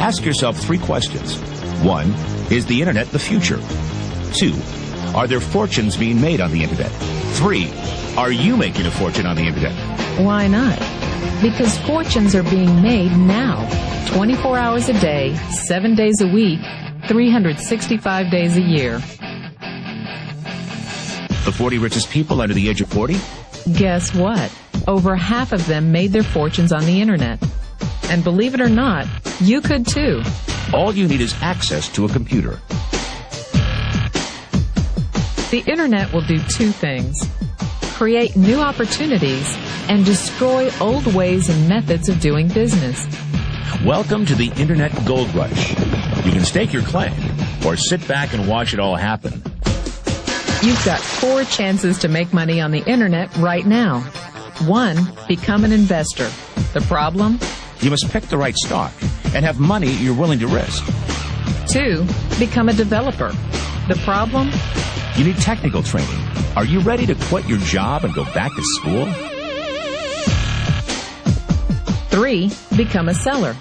Ask yourself 3 questions. 1, is the internet the future? 2, are there fortunes being made on the internet? 3, are you making a fortune on the internet? Why not? Because fortunes are being made now, 24 hours a day, 7 days a week, 365 days a year. The 40 richest people under the age of 40? Guess what? Over half of them made their fortunes on the internet. And believe it or not, you could too. All you need is access to a computer. The internet will do 2 things: create new opportunities and destroy old ways and methods of doing business. Welcome to the Internet Gold Rush. You can stake your claim or sit back and watch it all happen. You've got 4 chances to make money on the internet right now. 1, become an investor. The problem? You must pick the right stock and have money you're willing to risk. 2, become a developer. The problem? You need technical training. Are you ready to quit your job and go back to school? 3, become a seller.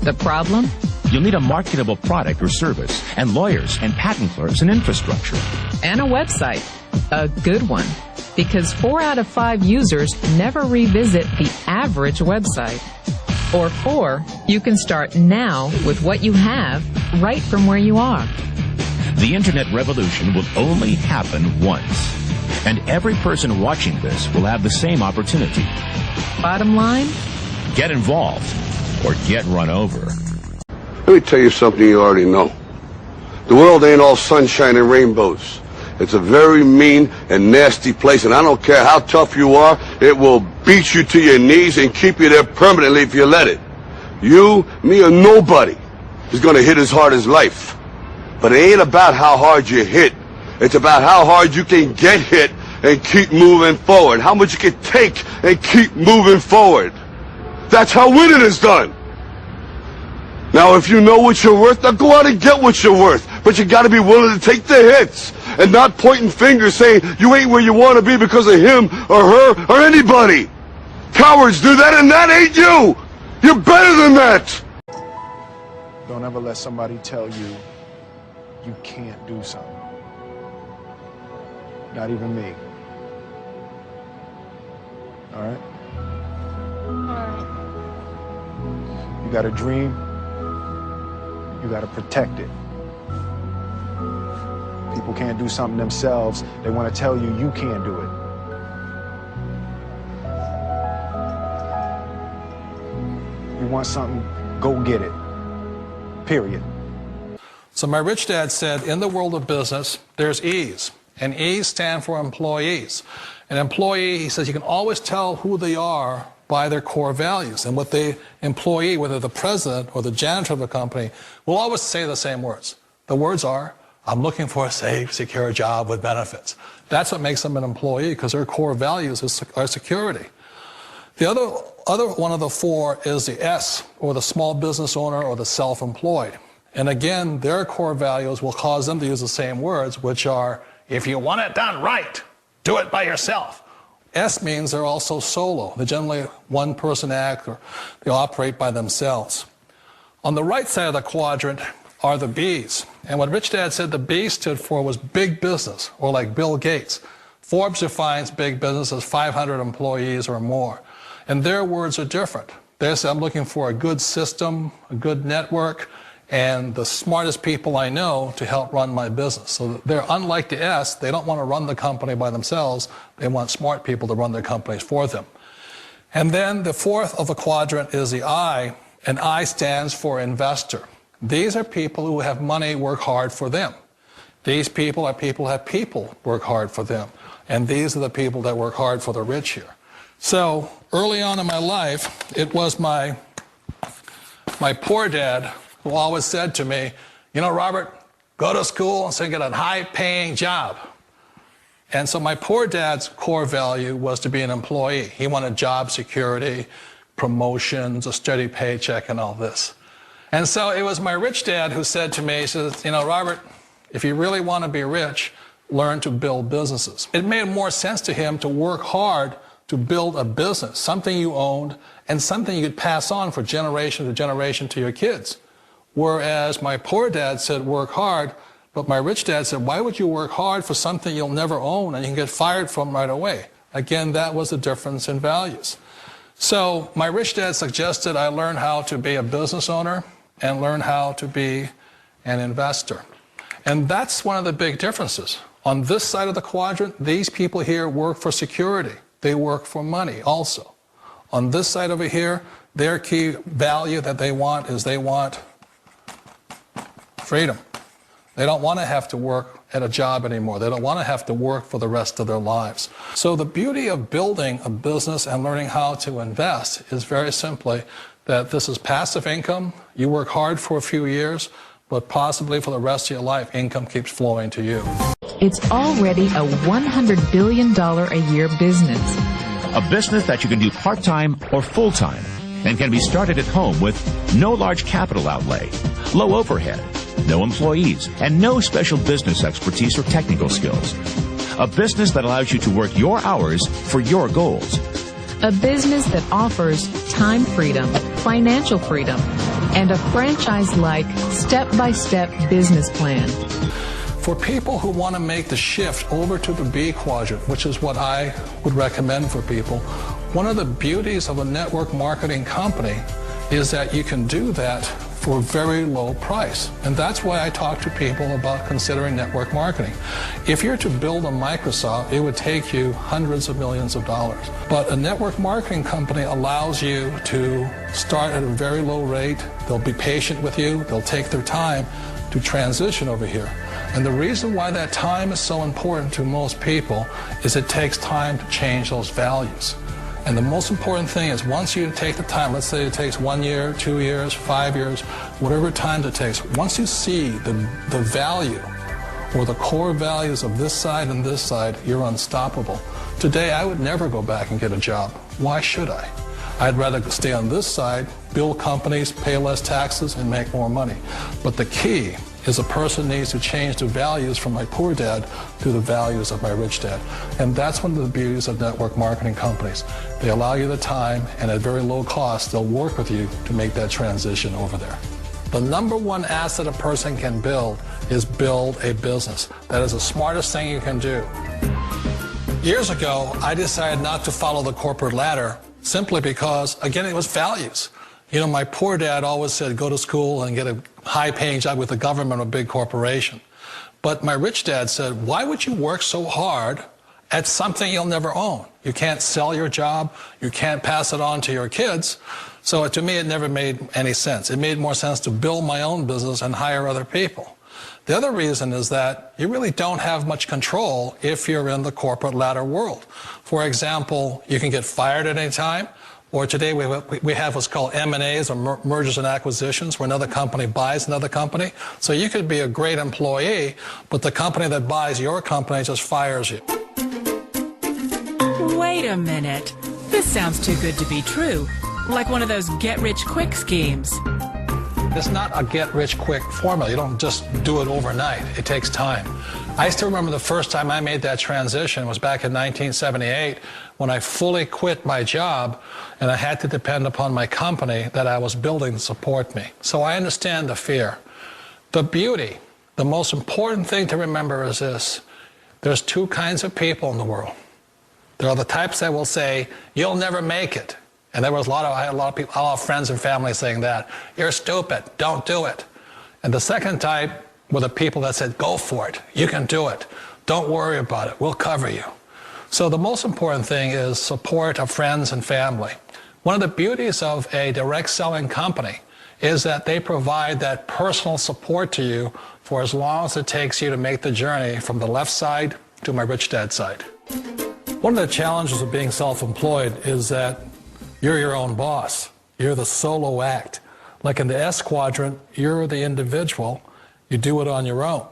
The problem? You'll need a marketable product or service, and lawyers and patent clerks and infrastructure. And a website. A good one. Because 4 out of 5 users never revisit the average website. Or 4, you can start now with what you have right from where you are. The internet revolution will only happen once. And every person watching this will have the same opportunity. Bottom line? Get involved or get run over. Let me tell you something you already know. The world ain't all sunshine and rainbows. It's a very mean and nasty place, and I don't care how tough you are, it will beat you to your knees and keep you there permanently if you let it. You, me, or nobody is going to hit as hard as life. But it ain't about how hard you hit. It's about how hard you can get hit and keep moving forward. How much you can take and keep moving forward. That's how winning is done. Now, if you know what you're worth, now go out and get what you're worth. But you got to be willing to take the hits and not pointing fingers saying you ain't where you want to be because of him or her or anybody. Cowards do that, and that ain't you. You're better than that. Don't ever let somebody tell you you can't do something. Not even me. All right? You got a dream, you got to protect it. People can't do something themselves. They want to tell you you can't do it. You want something, go get it. Period. So my rich dad said, in the world of business, there's E's. And E's stand for employees. An employee, he says, you can always tell who they are by their core values. And what the employee, whether the president or the janitor of the company, will always say the same words. The words are, I'm looking for a safe, secure job with benefits. That's what makes them an employee, because their core values are security. The other one of the 4 is the S, or the small business owner or the self-employed. And again, their core values will cause them to use the same words, which are, if you want it done right, do it by yourself. S means they're also solo. They're generally one-person act, or they operate by themselves. On the right side of the quadrant are the B's. And what Rich Dad said the B stood for was big business, or like Bill Gates. Forbes defines big business as 500 employees or more. And their words are different. They say, I'm looking for a good system, a good network, and the smartest people I know to help run my business. So they're unlike the S. They don't want to run the company by themselves. They want smart people to run their companies for them. And then the 4th of the quadrant is the I, and I stands for investor. These are people who have money work hard for them. These people are people who have people work hard for them. And these are the people that work hard for the rich here. So early on in my life, it was my poor dad who always said to me, you know, Robert, go to school and so get a high-paying job. And so my poor dad's core value was to be an employee. He wanted job security, promotions, a steady paycheck, and all this. And so it was my rich dad who said to me, he says, you know, Robert, if you really want to be rich, learn to build businesses. It made more sense to him to work hard to build a business, something you owned, and something you could pass on for generation to generation to your kids. Whereas my poor dad said, work hard, but my rich dad said, why would you work hard for something you'll never own and you can get fired from right away? Again, that was the difference in values. So my rich dad suggested I learn how to be a business owner and learn how to be an investor. And that's one of the big differences. On this side of the quadrant, these people here work for security. They work for money also. On this side over here, their key value that they want is they want freedom. They don't want to have to work at a job anymore. They don't want to have to work for the rest of their lives. So the beauty of building a business and learning how to invest is very simply that this is passive income. You work hard for a few years, but possibly for the rest of your life, income keeps flowing to you. It's already a $100 billion a year business. A business that you can do part-time or full-time and can be started at home with no large capital outlay, low overhead, no employees, and no special business expertise or technical skills. A business that allows you to work your hours for your goals. A business that offers time freedom, financial freedom, and a franchise-like, step-by-step business plan. For people who want to make the shift over to the B quadrant, which is what I would recommend for people, one of the beauties of a network marketing company is that you can do that for a very low price. And that's why I talk to people about considering network marketing. If you're to build a Microsoft, it would take you hundreds of millions of dollars. But a network marketing company allows you to start at a very low rate. They'll be patient with you. They'll take their time to transition over here. And the reason why that time is so important to most people is it takes time to change those values. And the most important thing is once you take the time, let's say it takes 1 year, 2 years, 5 years, whatever time it takes, once you see the value or the core values of this side and this side, you're unstoppable. Today, I would never go back and get a job. Why should I? I'd rather stay on this side, build companies, pay less taxes, and make more money. But the key is a person needs to change the values from my poor dad to the values of my rich dad. And that's one of the beauties of network marketing companies. They allow you the time, and at very low cost, they'll work with you to make that transition over there. The number one asset a person can build is build a business. That is the smartest thing you can do. Years ago, I decided not to follow the corporate ladder simply because, again, it was values. You know, my poor dad always said, go to school and get a high-paying job with the government or a big corporation. But my rich dad said, why would you work so hard at something you'll never own? You can't sell your job. You can't pass it on to your kids. So to me, it never made any sense. It made more sense to build my own business and hire other people. The other reason is that you really don't have much control if you're in the corporate ladder world. For example, you can get fired at any time. Or today we have what's called M&As, or mergers and acquisitions, where another company buys another company. So you could be a great employee, but the company that buys your company just fires you. Wait a minute. This sounds too good to be true. Like one of those get-rich-quick schemes. It's not a get-rich-quick formula. You don't just do it overnight. It takes time. I still remember the first time I made that transition was back in 1978 when I fully quit my job and I had to depend upon my company that I was building to support me. So I understand the fear. The beauty, the most important thing to remember is this. There's two kinds of people in the world. There are the types that will say, you'll never make it. And I had a lot of friends and family saying that. You're stupid, don't do it. And the second type were the people that said, go for it, you can do it. Don't worry about it, we'll cover you. So the most important thing is support of friends and family. One of the beauties of a direct selling company is that they provide that personal support to you for as long as it takes you to make the journey from the left side to my rich dad side. One of the challenges of being self-employed is that you're your own boss. You're the solo act. Like in the S quadrant, you're the individual. You do it on your own.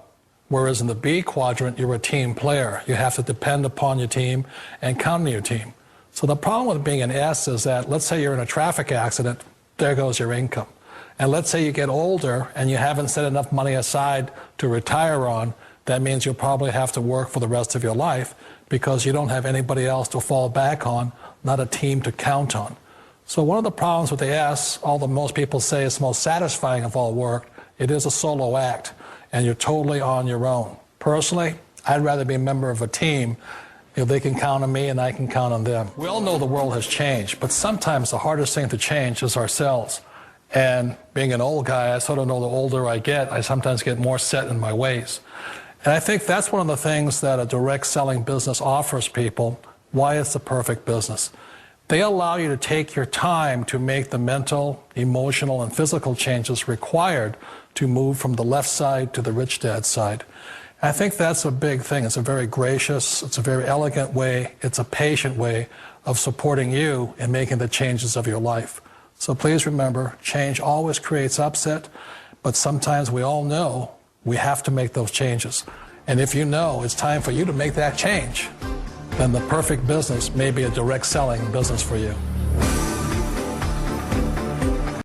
Whereas in the B quadrant, you're a team player. You have to depend upon your team and count on your team. So the problem with being an S is that, let's say you're in a traffic accident, there goes your income. And let's say you get older and you haven't set enough money aside to retire on, that means you'll probably have to work for the rest of your life because you don't have anybody else to fall back on, not a team to count on. So one of the problems with the S, although most people say it's the most satisfying of all work, it is a solo act, and you're totally on your own. Personally, I'd rather be a member of a team. If they can count on me and I can count on them. We all know the world has changed, but sometimes the hardest thing to change is ourselves. And being an old guy, I sort of know the older I get, I sometimes get more set in my ways. And I think that's one of the things that a direct selling business offers people, why it's the perfect business. They allow you to take your time to make the mental, emotional, and physical changes required to move from the left side to the rich dad side. I think that's a big thing. It's a very gracious, it's a very elegant way, it's a patient way of supporting you in making the changes of your life. So please remember, change always creates upset, but sometimes we all know we have to make those changes. And if you know it's time for you to make that change, then the perfect business may be a direct selling business for you.